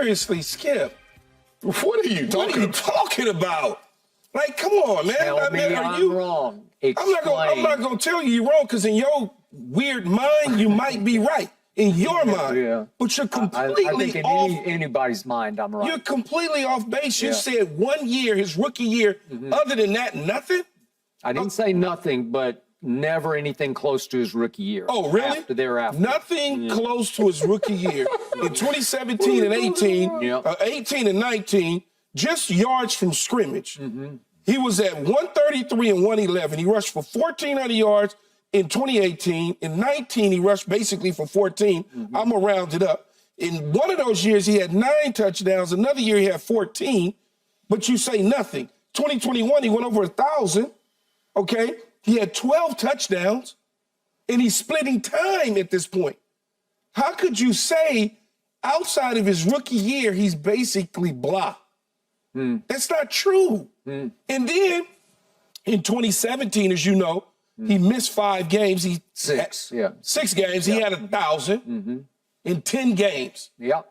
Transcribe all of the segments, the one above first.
seriously, Skip. What are you talking about? Like, come on, man. Tell me I'm wrong. I'm not gonna tell you you're wrong, because in your weird mind, you might be right. In your mind. Yeah. But you're completely I think in off. anybody's mind, I'm right. You're completely off base. You said 1 year, his rookie year. Other than that, nothing? I didn't say nothing, but never anything close to his rookie year. Oh, really? Thereafter. Nothing close to his rookie year. In 2017 and 18, 18 and 19, just yards from scrimmage. He was at 133 and 111. He rushed for 1,400 yards in 2018. In 19, he rushed basically for 14. I'm going to round it up. In one of those years, he had 9 touchdowns. Another year, he had 14. But you say nothing. 2021, he went over 1,000. Okay? He had 12 touchdowns. And he's splitting time at this point. How could you say outside of his rookie year, he's basically blah? That's not true. And then in 2017, as you know, he missed 5 games. Six games. He had 1,000 in 10 games. Okay.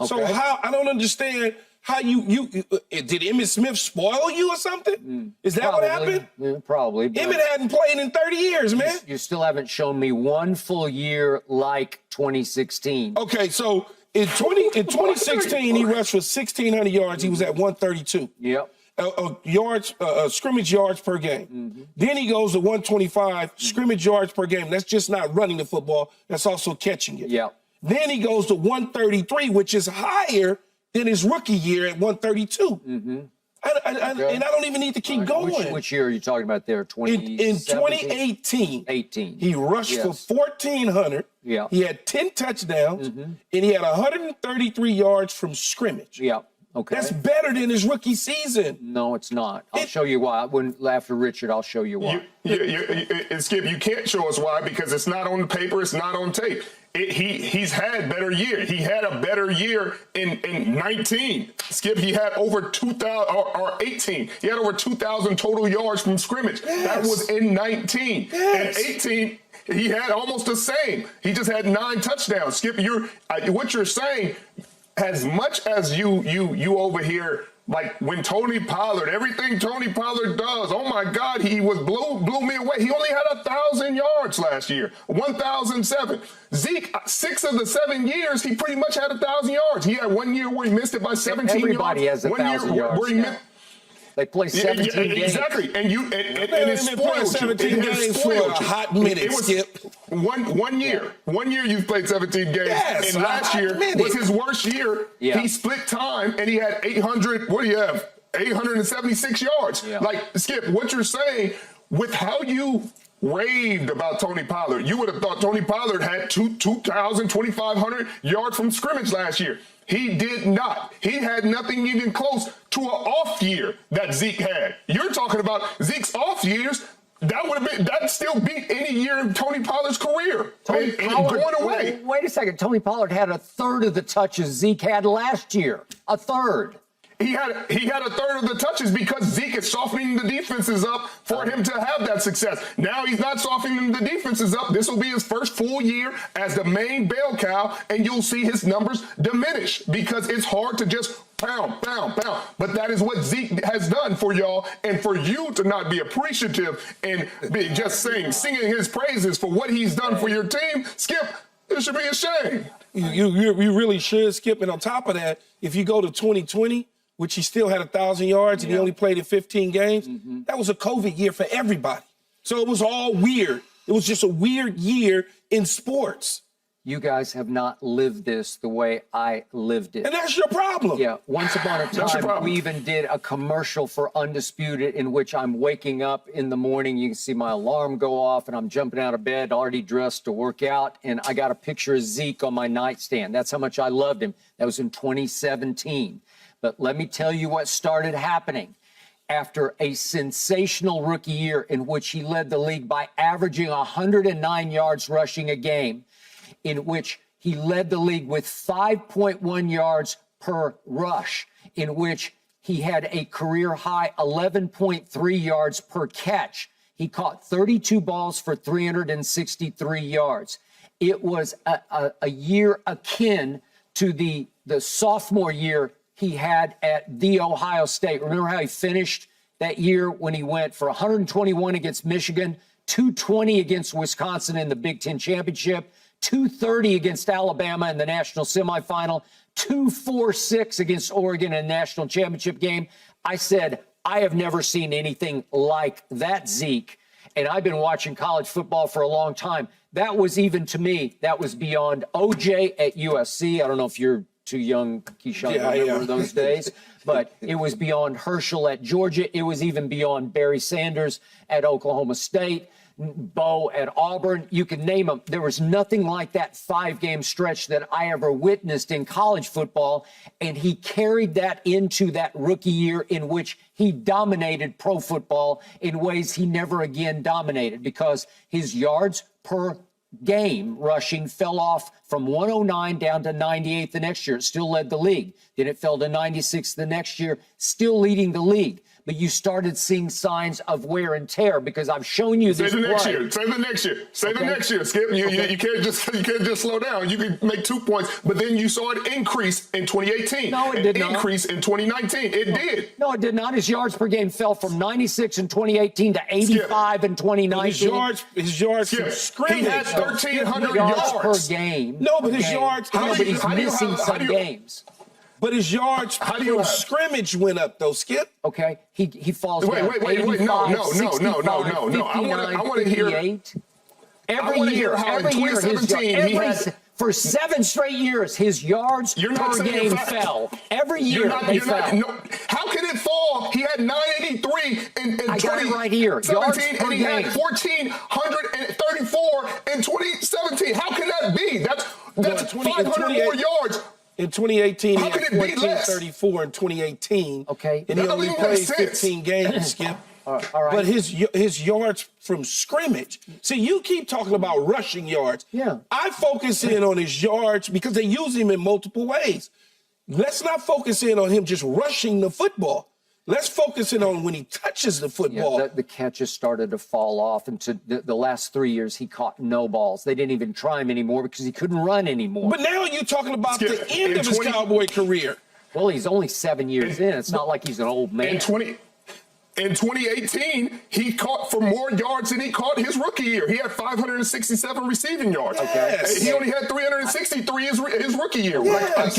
So I don't understand how you did Emmitt Smith spoil you or something? Is that what happened? Yeah, probably. Emmitt hadn't played in 30 years, man. You still haven't shown me one full year like 2016. Okay, so in 2016, he rushed for 1,600 yards. He was at 132. Scrimmage yards per game. Then he goes to 125 scrimmage yards per game. That's just not running the football. That's also catching it. Then he goes to 133, which is higher than his rookie year at 132. And I don't even need to keep going. Which year are you talking about there? In 2018, he rushed for 1,400. He had 10 touchdowns, and he had 133 yards from scrimmage. That's better than his rookie season. No, it's not. I'll show you why. After Richard, I'll show you why. Skip, you can't show us why, because it's not on the paper, it's not on tape. He's had better year. He had a better year in 19. Skip, he had over 2,000, or 18. He had over 2,000 total yards from scrimmage. That was in 19. In 18, he had almost the same. He just had 9 touchdowns. Skip, what you're saying, as much as you over here, like when Tony Pollard, everything Tony Pollard does, oh my God, he blew me away. He only had 1,000 yards last year, 1,007. Zeke, 6 of the 7 years, he pretty much had 1,000 yards. He had 1 year where he missed it by 17 Everybody yards. has 1,000 yards. Where he missed. They play 17 games. Exactly, and it spoiled 17 games for a hot minute, Skip. One year. 1 year you've played 17 games. And last year was his worst year. He split time, and he had 800, what do you have? 876 yards. Like, Skip, what you're saying, with how you raved about Tony Pollard, you would have thought Tony Pollard had 2,000, 2,500 yards from scrimmage last year. He did not. He had nothing even close to an off year that Zeke had. You're talking about Zeke's off years. That still beat any year in Tony Pollard's career. Tony Pollard, going away. Wait a second. Tony Pollard had 1/3 of the touches Zeke had last year. 1/3. He had 1/3 of the touches because Zeke is softening the defenses up for him to have that success. Now he's not softening the defenses up. This will be his first full year as the main bell cow, and you'll see his numbers diminish because it's hard to just pound. But that is what Zeke has done for y'all, and for you to not be appreciative and be just singing his praises for what he's done for your team, Skip, it should be a shame. You really should, Skip. And on top of that, if you go to 2020, which he still had 1,000 yards and he only played in 15 games, that was a COVID year for everybody. So it was all weird. It was just a weird year in sports. You guys have not lived this the way I lived it. And that's your problem. Yeah. Once upon a time, we even did a commercial for Undisputed in which I'm waking up in the morning. You can see my alarm go off and I'm jumping out of bed, already dressed to work out. And I got a picture of Zeke on my nightstand. That's how much I loved him. That was in 2017. But let me tell you what started happening. After a sensational rookie year in which he led the league by averaging 109 yards rushing a game, in which he led the league with 5.1 yards per rush, in which he had a career high 11.3 yards per catch. He caught 32 balls for 363 yards. It was a year akin to the sophomore year he had at The Ohio State. Remember how he finished that year when he went for 121 against Michigan, 220 against Wisconsin in the Big Ten Championship, 230 against Alabama in the national semifinal, 246 against Oregon in the national championship game. I said, I have never seen anything like that, Zeke. And I've been watching college football for a long time. That was, even to me, that was beyond OJ at USC. I don't know if you're too young, Keyshawn, to remember those days, but it was beyond Herschel at Georgia. It was even beyond Barry Sanders at Oklahoma State, Bo at Auburn. You can name them. There was nothing like that 5-game stretch that I ever witnessed in college football, and he carried that into that rookie year in which he dominated pro football in ways he never again dominated, because his yards per game rushing fell off from 109 down to 98 the next year. It still led the league. Then it fell to 96 the next year, still leading the league. But you started seeing signs of wear and tear, because I've shown you this. Say the next year. Say the next year. Say the next year. Skip. You can't just slow down. You can make 2 points, but then you saw it increase in 2018. No, it did not. Increase in 2019. It did. No, it did not. His yards per game fell from 96 in 2018 to 85 in 2019. His yards from scrimmage. He had 1,300 yards per game. No, but his yards. No, but he's missing some games. But his yards from scrimmage went up, though, Skip. Okay, he falls down. Wait. No. I want to hear. Every year, for 7 straight years, his yards per game fell. Every year they fell. How can it fall? He had 983 in 2017, right here. Yards per and he had 1,434 in 2017. How can that be? That's 500 more yards. In 2018, he had could it be 1434 in 2018. Okay. And he only played 15 games, Skip. All right. But his yards from scrimmage. See, you keep talking about rushing yards. Yeah. I focus in on his yards because they use him in multiple ways. Let's not focus in on him just rushing the football. Let's focus in on when he touches the football. Yeah, the catches started to fall off. And to the last 3 years, he caught no balls. They didn't even try him anymore because he couldn't run anymore. But now you're talking about the end of his Cowboy career. Well, he's only 7 years in. It's not like he's an old man. In 2018, he caught for more yards than he caught his rookie year. He had 567 receiving yards. Yes. He only had 363 his rookie year. Yes.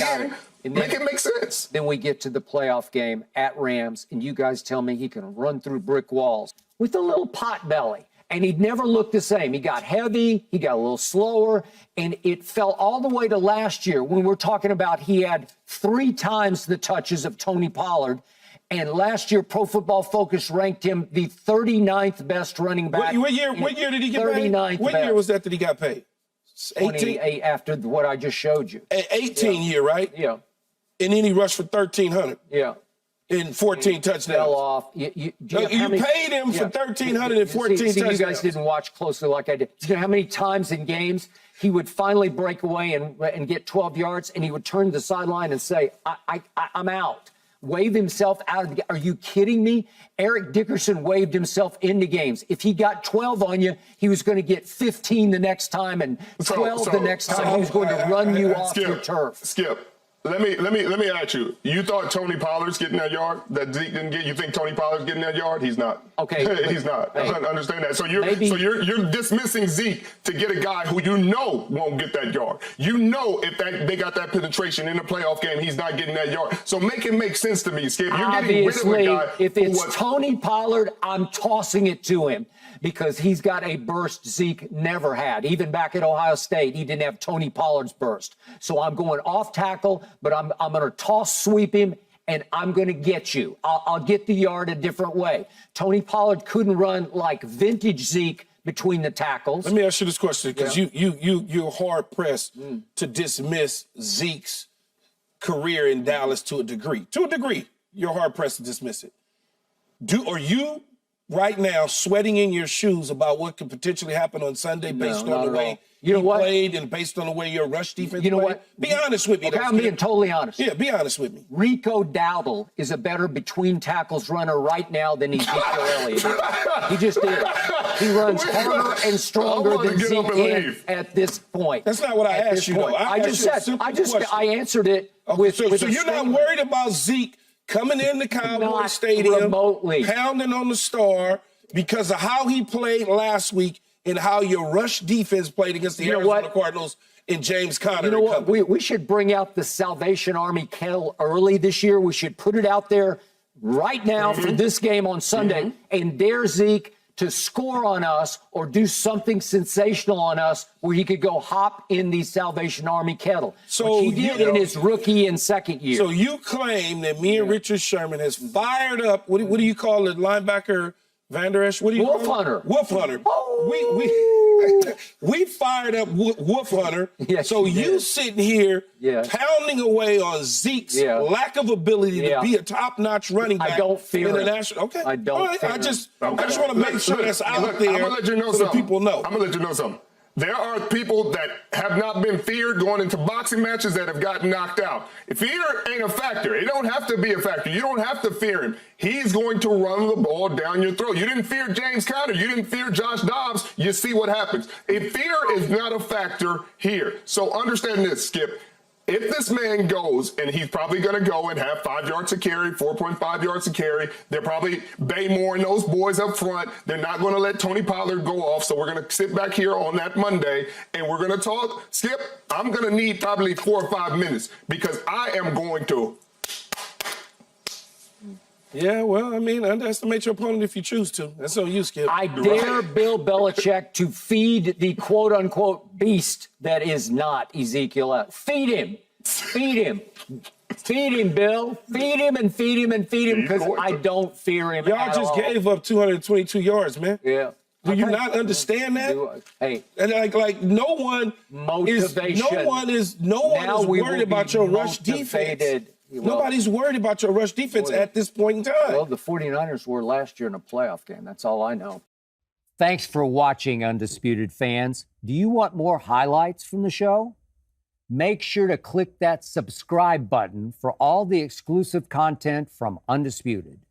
Make it make sense. Then we get to the playoff game at Rams, and you guys tell me he can run through brick walls with a little pot belly. And he'd never looked the same. He got heavy, he got a little slower, and it fell all the way to last year when we're talking about he had 3 times the touches of Tony Pollard. And last year, Pro Football Focus ranked him the 39th best running back. What year did he get paid? What year was that he got paid? 18 after what I just showed you. 18 year, right? Yeah. And then he rushed for 1,300. Yeah. In 14 touchdowns. Fell off. You paid him for 1,300 and 14 touchdowns. You guys didn't watch closely like I did. You know how many times in games he would finally break away and get 12 yards, and he would turn to the sideline and say, I'm out. Wave himself out of the game. Are you kidding me? Eric Dickerson waved himself into games. If he got 12 on you, he was going to get 15 the next time and 12 the next time. He was going to run you off your turf. Skip. Let me ask you. You thought Tony Pollard's getting that yard that Zeke didn't get? You think Tony Pollard's getting that yard? He's not. Okay, he's not. Hey, I understand that. So you're dismissing Zeke to get a guy who you know won't get that yard. You know if they got that penetration in the playoff game, he's not getting that yard. So make it make sense to me, Skip. You're getting rid of a guy. If it's Tony Pollard, I'm tossing it to him, because he's got a burst Zeke never had. Even back at Ohio State, he didn't have Tony Pollard's burst. So I'm going off tackle, but I'm going to toss sweep him, and I'm going to get you. I'll get the yard a different way. Tony Pollard couldn't run like vintage Zeke between the tackles. Let me ask you this question, because you're hard pressed to dismiss Zeke's career in Dallas to a degree. To a degree, you're hard pressed to dismiss it. Are you right now sweating in your shoes about what could potentially happen on Sunday based on the way he played and based on the way your rush defense played? What? Be honest with me. Okay, I'm being totally honest. Yeah, be honest with me. Rico Dowdle is a better between tackles runner right now than Ezekiel Elliott is. He just is. He runs harder and stronger than Zeke is at this point. That's not what I asked you, though. I answered it with so you're not worried about Zeke coming in the Cowboy Stadium, remotely pounding on the star because of how he played last week and how your rush defense played against the Arizona Cardinals and James Conner. You know what? We should bring out the Salvation Army kettle early this year. We should put it out there right now for this game on Sunday and dare Zeke to score on us or do something sensational on us where he could go hop in the Salvation Army kettle. So he did in his rookie and second year. So you claim that me and Richard Sherman has fired up, what do you call it, linebacker Van Der Esch? What do you Wolf call Hunter. it? Wolf Hunter. We fired up Wolf Hunter. Yes, so you sitting here pounding away on Zeke's lack of ability to be a top-notch running back. I don't fear in the him. national. Okay. I don't fear I just him. want to make sure that's out there I'm gonna let you know so that people know. I'm going to let you know something. There are people that have not been feared going into boxing matches that have gotten knocked out. Fear ain't a factor. It don't have to be a factor. You don't have to fear him. He's going to run the ball down your throat. You didn't fear James Conner. You didn't fear Josh Dobbs. You see what happens. Fear is not a factor here. So understand this, Skip. If this man goes, and he's probably going to go and have 5 yards to carry, 4.5 yards to carry, they're probably Baymore and those boys up front. They're not going to let Tony Pollard go off. So we're going to sit back here on that Monday and we're going to talk. Skip, I'm going to need probably 4 or 5 minutes because I am going to. Yeah, well, I mean, underestimate your opponent if you choose to. That's on you, Skip. I dare Bill Belichick to feed the quote-unquote beast that is not Ezekiel Elliott. Feed him. Feed him. Feed him, Bill. Feed him and feed him and feed him because I don't fear him. Y'all just gave up 222 yards, man. Yeah. Do you not understand that? Hey, and like no one is worried about your rush defense. Nobody's worried about your rush defense at this point in time. Well, the 49ers were last year in a playoff game. That's all I know. Thanks for watching, Undisputed fans. Do you want more highlights from the show? Make sure to click that subscribe button for all the exclusive content from Undisputed.